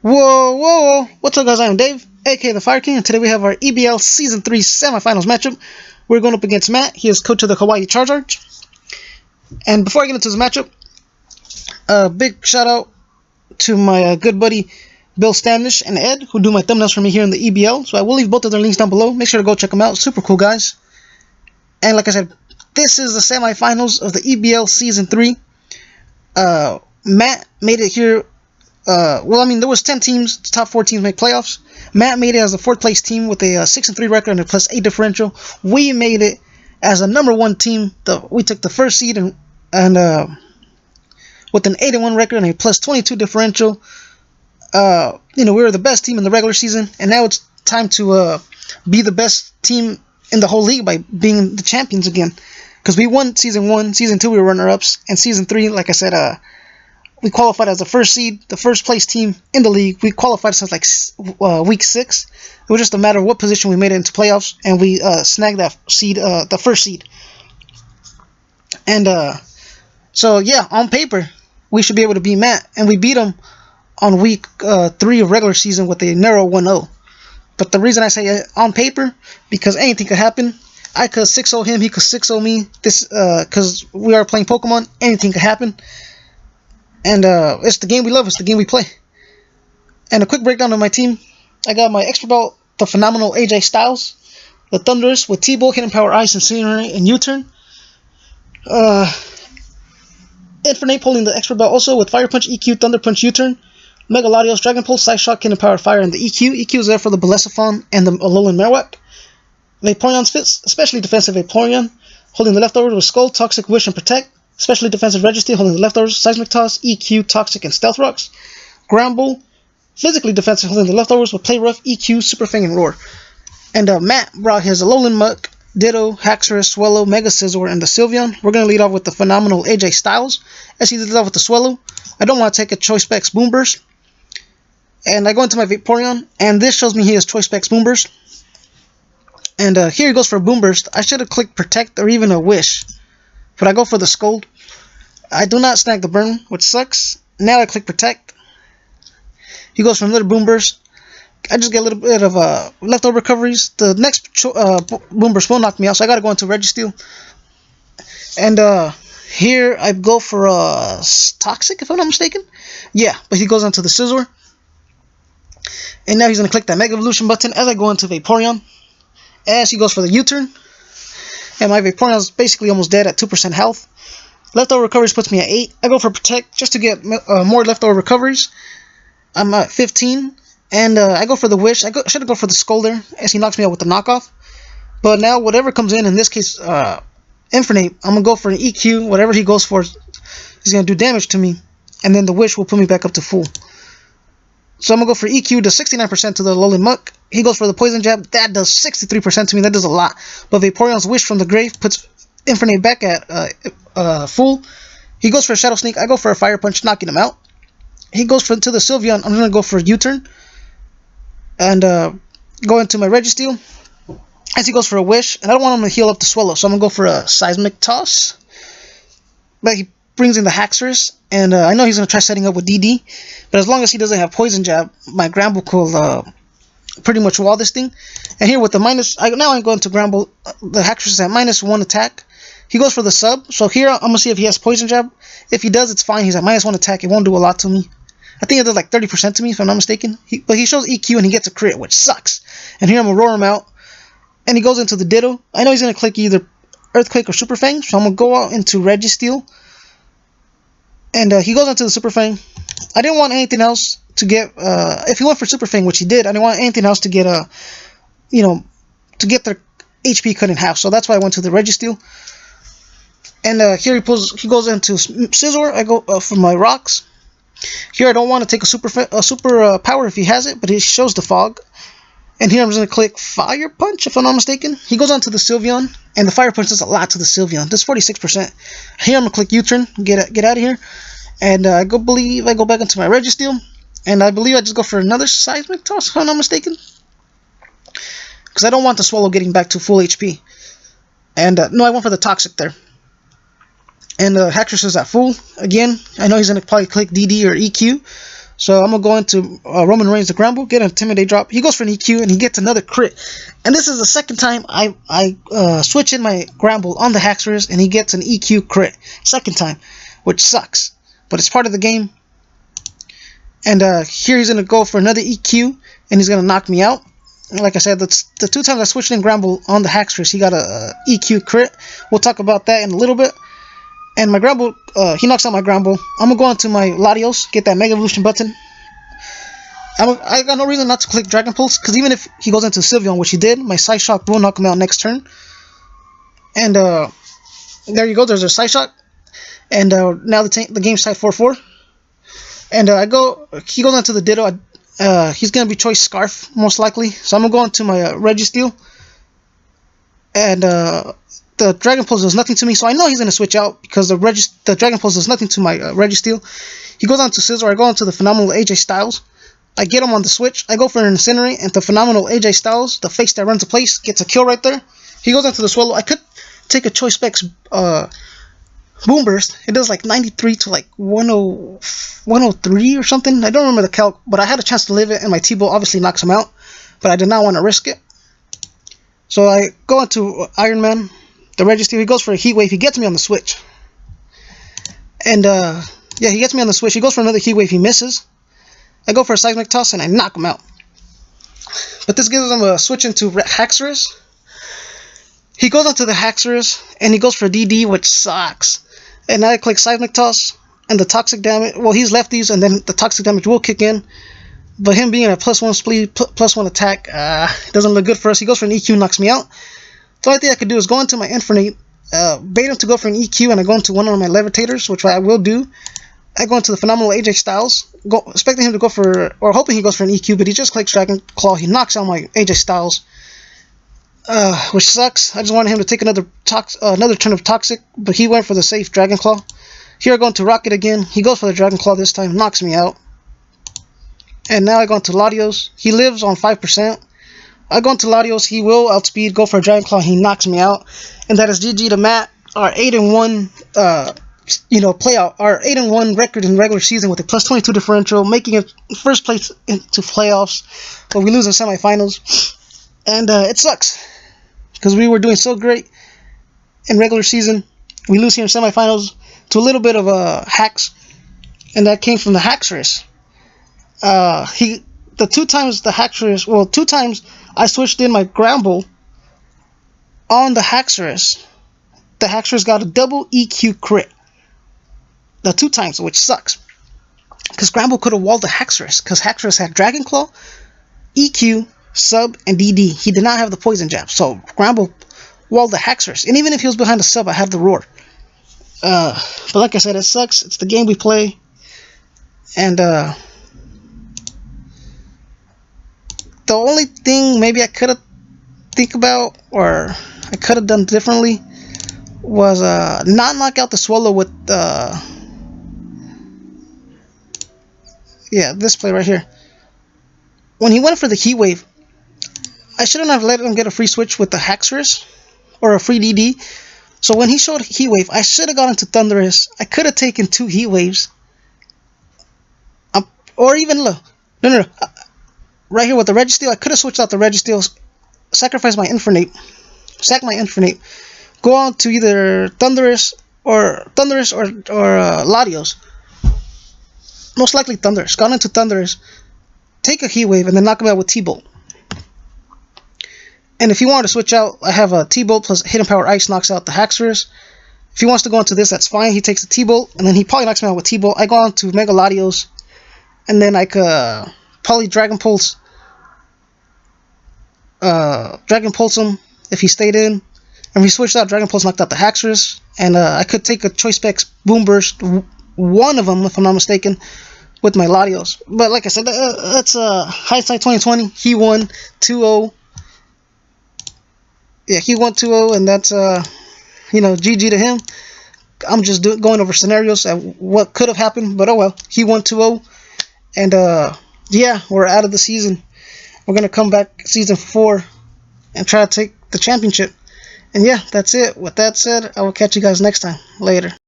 Whoa, whoa, what's up guys, I'm Dave, aka the Fire King, and today we have our EBL Season 3 semifinals matchup. We're going up against Matt. He is coach of the H.Charizards. And before I get into this matchup, a big shout out to my good buddy Bill Standish and Ed, who do my thumbnails for me here in the EBL. So I will leave both of their links down below. Make sure to go check them out. Super cool guys. And like I said, this is the semifinals of the EBL Season 3. Matt made it here. There was 10 teams. The top 4 teams make playoffs. Matt made it as the 4th place team with a 6-3 record and a +8 differential. We made it as a #1 team. We took the 1st seed and with an 8-1 record and a +22 differential. We were the best team in the regular season, and now it's time to be the best team in the whole league by being the champions again. Because we won Season 1, Season 2 we were runner-ups, and Season 3, like I said, we qualified as the 1st seed, the 1st place team in the league. We qualified since like week 6. It was just a matter of what position we made it into playoffs, and we snagged that seed, the 1st seed. And so yeah, on paper we should be able to beat Matt, and we beat him on week 3 of regular season with a narrow 1-0. But the reason I say on paper, because anything could happen. I could 6-0 him, he could 6-0 me. This because we are playing Pokemon, anything could happen. And it's the game we love, it's the game we play. And a quick breakdown of my team. I got my extra belt, the phenomenal AJ Styles, the Thunderous with T-Bow, Hidden Power, Ice, Incinerate, and U-Turn. Infernape holding the extra belt also with Fire Punch, EQ, Thunder Punch, U-Turn. Mega Latios, Dragon Pulse, Side Shock, Hidden Power, Fire, and the EQ. EQ is there for the Belesophon and the Alolan Marowak. Vaporeon's fits, especially defensive Vaporeon, holding the leftovers with Skull, Toxic, Wish, and Protect. Especially defensive Registeel, holding the leftovers, Seismic Toss, EQ, Toxic, and Stealth Rocks. Gramble, physically defensive, holding the leftovers with Play Rough, EQ, Super Fang, and Roar. And Matt brought his Alolan Muck, Ditto, H.Charizards, Swellow, Mega Scizor, and the Sylveon. We're going to lead off with the phenomenal AJ Styles, as he leads off with the Swellow. I don't want to take a Choice Specs Boomburst. And I go into my Vaporeon, and this shows me he has Choice Specs Boomburst. And here he goes for a Boomburst. I should have clicked Protect or even a Wish. But I go for the Scold. I do not snag the Burn, which sucks. Now I click Protect. He goes for another Boomburst. I just get a little bit of leftover recoveries. The next Boomburst will knock me out, so I gotta go into Registeel. And here I go for Toxic, if I'm not mistaken. Yeah, but he goes onto the Scizor. And now he's gonna click that Mega Evolution button as I go into Vaporeon. As he goes for the U-Turn. And my Vaporeon is basically almost dead at 2% health. Leftover recoveries puts me at 8. I go for Protect just to get more leftover recoveries. I'm at 15. And I go for the Wish. I should go for the Scolder as he knocks me out with the knockoff. But now whatever comes in this case, Infernape, I'm going to go for an EQ. Whatever he goes for, he's going to do damage to me. And then the Wish will put me back up to full. So I'm going to go for EQ to 69% to the Alolan Muck. He goes for the Poison Jab. That does 63% to me. That does a lot. But Vaporeon's Wish from the grave puts Infernape back at full. He goes for a Shadow Sneak. I go for a Fire Punch, knocking him out. He goes to the Sylveon. I'm going to go for a U-Turn. And go into my Registeel. As he goes for a Wish. And I don't want him to heal up the Swellow. So I'm going to go for a Seismic Toss. But he brings in the H.Charizards. And I know he's going to try setting up with DD. But as long as he doesn't have Poison Jab, my Gramble will pretty much wall this thing. And here with the now I'm going to Gramble. The H.Charizards at -1 attack. He goes for the sub. So here I'm going to see if he has Poison Jab. If he does, it's fine. He's at -1 attack. It won't do a lot to me. I think it does like 30% to me if I'm not mistaken. But he shows EQ and he gets a crit, which sucks. And here I'm going to roar him out. And he goes into the Ditto. I know he's going to click either Earthquake or Super Fang. So I'm going to go out into Registeel. And he goes into the Super Fang. I didn't want anything else to get, if he went for Super Fang, which he did, I didn't want anything else to get, to get their HP cut in half. So that's why I went to the Registeel. And here he goes into Scizor. I go for my Rocks. Here I don't want to take a super power if he has it, but he shows the Fog. And here I'm just going to click Fire Punch, if I'm not mistaken. He goes on to the Sylveon, and the Fire Punch does a lot to the Sylveon. Does 46%. Here I'm going to click U-Turn, get out of here. And I go back into my Registeel. And I believe I just go for another Seismic Toss, if I'm not mistaken. Because I don't want the Swallow getting back to full HP. And no, I went for the Toxic there. And H.Charizards is at full. Again, I know he's going to probably click DD or EQ. So I'm gonna go into Roman Reigns the Gramble, get an Intimidate drop. He goes for an EQ and he gets another crit. And this is the second time I switch in my Gramble on the H.Charizards and he gets an EQ crit. Second time, which sucks, but it's part of the game. And here he's gonna go for another EQ and he's gonna knock me out. And like I said, that's the 2 times I switched in Gramble on the H.Charizards, he got a EQ crit. We'll talk about that in a little bit. And my Gramble, he knocks out my Gramble. I'm going to go into my Latios, get that Mega Evolution button. I got no reason not to click Dragon Pulse, because even if he goes into Sylveon, which he did, my Psy Shock will knock him out next turn. And there you go, there's a Psy Shock. And now the game's tied 4-4. And he goes into the Ditto. He's going to be Choice Scarf, most likely. So I'm going to go into my Registeel. And the Dragon Pulse does nothing to me, so I know he's going to switch out because the Dragon Pulse does nothing to my Registeel. He goes on to Scizor. I go into the phenomenal AJ Styles. I get him on the switch. I go for an Incinerate, and the phenomenal AJ Styles, the face that runs the place, gets a kill right there. He goes into the Swallow. I could take a Choice Specs Boom Burst. It does like 93 to like 103 or something. I don't remember the calc, but I had a chance to live it, and my T-Bolt obviously knocks him out, but I did not want to risk it. So I go into Iron Man. The Registeel, he goes for a Heat Wave. He gets me on the switch. And, yeah, he gets me on the switch. He goes for another Heat Wave. He misses. I go for a Seismic Toss, and I knock him out. But this gives him a switch into H.Charizards. He goes onto the H.Charizards, and he goes for DD, which sucks. And I click Seismic Toss, and the Toxic Damage... Well, he's lefties, and then the Toxic Damage will kick in. But him being a +1 speed, +1 attack, doesn't look good for us. He goes for an EQ, knocks me out. The only thing I could do is go into my Infernape, bait him to go for an EQ, and I go into one of my Levitators, which I will do. I go into the phenomenal AJ Styles, expecting him to go for, or hoping he goes for an EQ, but he just clicks Dragon Claw. He knocks out my AJ Styles, which sucks. I just wanted him to take another turn of Toxic, but he went for the safe Dragon Claw. Here I go into Rocket again. He goes for the Dragon Claw this time, knocks me out. And now I go into Latios. He lives on 5%. I go into Latios, he will outspeed, go for a Dragon Claw, he knocks me out. And that is GG to Matt, our 8-1 playoff, our 8-1 record in regular season with a +22 differential, making it first place into playoffs, but we lose in semifinals. And it sucks, because we were doing so great in regular season. We lose here in semifinals to a little bit of hacks, and that came from the H.Charizards. The 2 times the H.Charizards, well, 2 times I switched in my Gramble on the H.Charizards. The H.Charizards got a double EQ crit. The 2 times, which sucks. Because Gramble could have walled the H.Charizards. Because H.Charizards had Dragon Claw, EQ, Sub, and DD. He did not have the Poison Jab. So Gramble walled the H.Charizards. And even if he was behind the Sub, I had the Roar. But like I said, it sucks. It's the game we play. And, the only thing maybe I could have think about, or I could have done differently, was not knock out the Swallow with this play right here. When he went for the Heat Wave, I shouldn't have let him get a free switch with the H.Charizards or a free DD. So when he showed Heat Wave, I should have gone into Thundurus. I could have taken 2 Heat Waves, or even no. Right here with the Registeel, I could have switched out the Registeel, sacrificed my Infernape, sack my Infernape, go on to either Thundurus or Latios. Most likely Thundurus. Gone into Thundurus, take a Heat Wave, and then knock him out with T-Bolt. And if he wanted to switch out, I have a T-Bolt plus Hidden Power Ice knocks out the H.Charizards. If he wants to go into this, that's fine. He takes the T-Bolt, and then he probably knocks me out with T-Bolt. I go on to Mega Latios, and then I could probably Dragon Pulse him if he stayed in. And we switched out, Dragon Pulse knocked out the H.Charizards, and I could take a Choice Specs Boom Burst, one of them if I'm not mistaken, with my Latios. But like I said, that's hindsight 2020. He won 2-0. Yeah, he won 2-0, and that's GG to him. I'm just going over scenarios at what could have happened, but oh well. He won 2-0, and yeah, we're out of the season. We're gonna come back season 4 and try to take the championship. And yeah, that's it. With that said, I will catch you guys next time. Later.